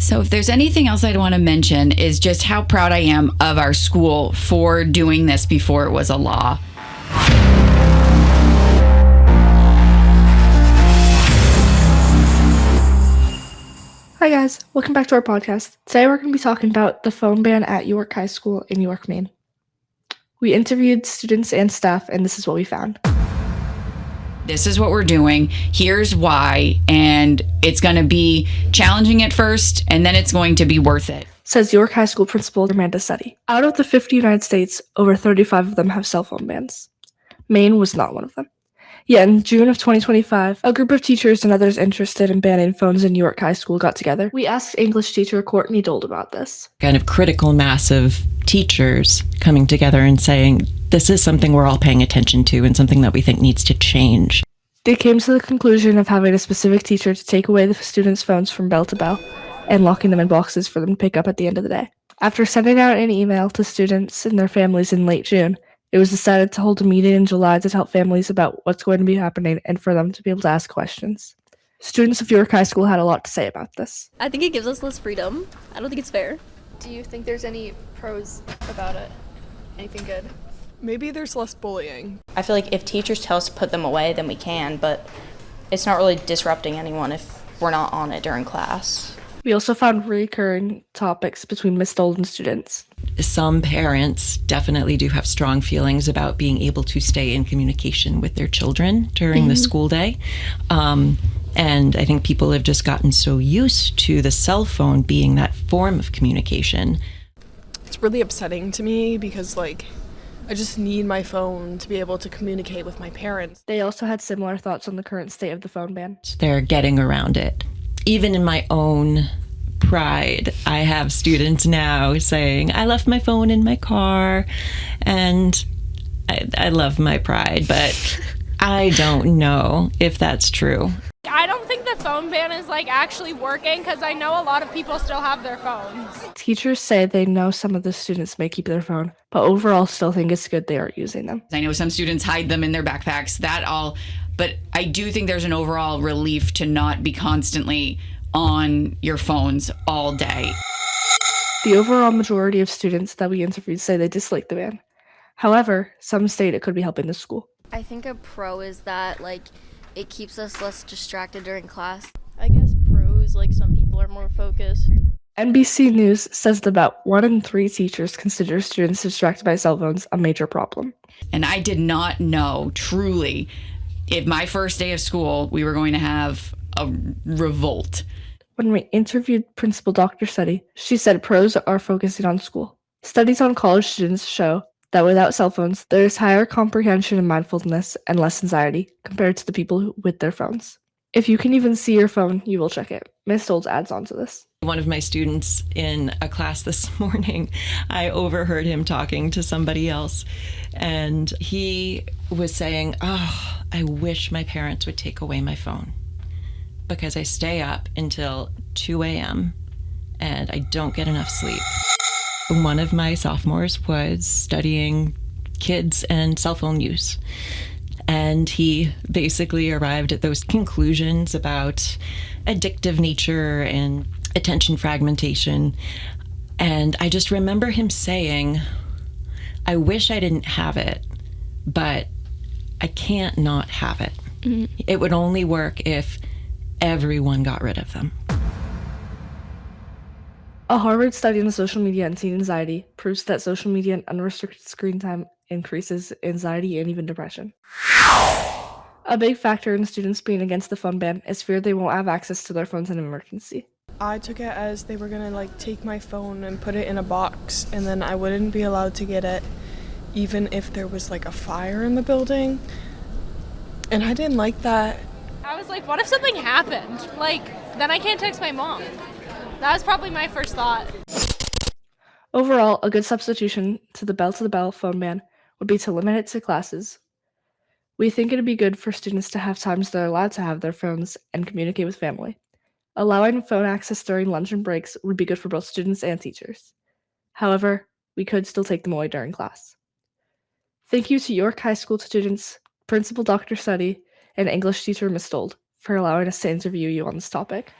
So if there's anything else I'd want to mention is just how proud I am of our school for doing this before it was a law. Hi guys, welcome back to our podcast. Today we're going to be talking about the phone ban at York High School in York, Maine. We interviewed students and staff, and this is what we found. This is what we're doing. Here's why. And it's going to be challenging at first, and then it's going to be worth it. Says York High School Principal Amanda Setti. Out of the 50 United States, over 35 of them have cell phone bans. Maine was not one of them. Yet in June of 2025, a group of teachers and others interested in banning phones in York High School got together. We asked English teacher Courtney Dold about this. Kind of critical mass of teachers coming together and saying, this is something we're all paying attention to and something that we think needs to change. They came to the conclusion of having a specific teacher to take away the students' phones from bell to bell and locking them in boxes for them to pick up at the end of the day. After sending out an email to students and their families in late June, it was decided to hold a meeting in July to tell families about what's going to be happening and for them to be able to ask questions. Students of York High School had a lot to say about this. I think it gives us less freedom. I don't think it's fair. Do you think there's any pros about it? Anything good? Maybe there's less bullying. I feel like if teachers tell us to put them away, then we can, but it's not really disrupting anyone if we're not on it during class. We also found recurring topics between Ms. Dold and students. Some parents definitely do have strong feelings about being able to stay in communication with their children during the school day. And I think people have just gotten so used to the cell phone being that form of communication. It's really upsetting to me because, I just need my phone to be able to communicate with my parents. They also had similar thoughts on the current state of the phone ban. They're getting around it. Even in my own pride, I have students now saying, I left my phone in my car, and I love my pride, but I don't know if that's true. I don't think the phone ban is actually working because I know a lot of people still have their phones. Teachers say they know some of the students may keep their phone, but overall still think it's good they aren't using them. I know some students hide them in their backpacks, but I do think there's an overall relief to not be constantly on your phones all day. The overall majority of students that we interviewed say they dislike the ban. However, some state it could be helping the school. I think a pro is that, it keeps us less distracted during class. I guess pros, some people are more focused. NBC News says that about 1 in 3 teachers consider students distracted by cell phones a major problem. And I did not know, truly, if my first day of school, we were going to have a revolt. When we interviewed Principal Dr. Setti, she said pros are focusing on school. Studies on college students show that without cell phones, there is higher comprehension and mindfulness and less anxiety compared to the people with their phones. If you can even see your phone, you will check it. Ms. Dold adds on to this. One of my students in a class this morning, I overheard him talking to somebody else, and he was saying, I wish my parents would take away my phone because I stay up until 2 a.m. and I don't get enough sleep. One of my sophomores was studying kids and cell phone use, and he basically arrived at those conclusions about addictive nature and attention fragmentation. And I just remember him saying, I wish I didn't have it, but I can't not have it. Mm-hmm. It would only work if everyone got rid of them. A Harvard study on social media and teen anxiety proves that social media and unrestricted screen time increases anxiety and even depression. A big factor in students being against the phone ban is fear they won't have access to their phones in an emergency. I took it as they were gonna take my phone and put it in a box, and then I wouldn't be allowed to get it even if there was a fire in the building. And I didn't like that. I was like, what if something happened? Then I can't text my mom. That was probably my first thought. Overall, a good substitution to the bell-to-the-bell phone ban would be to limit it to classes. We think it would be good for students to have times they're allowed to have their phones and communicate with family. Allowing phone access during lunch and breaks would be good for both students and teachers. However, we could still take them away during class. Thank you to York High School students, Principal Dr. Setti, and English teacher Ms. Dold for allowing us to interview you on this topic.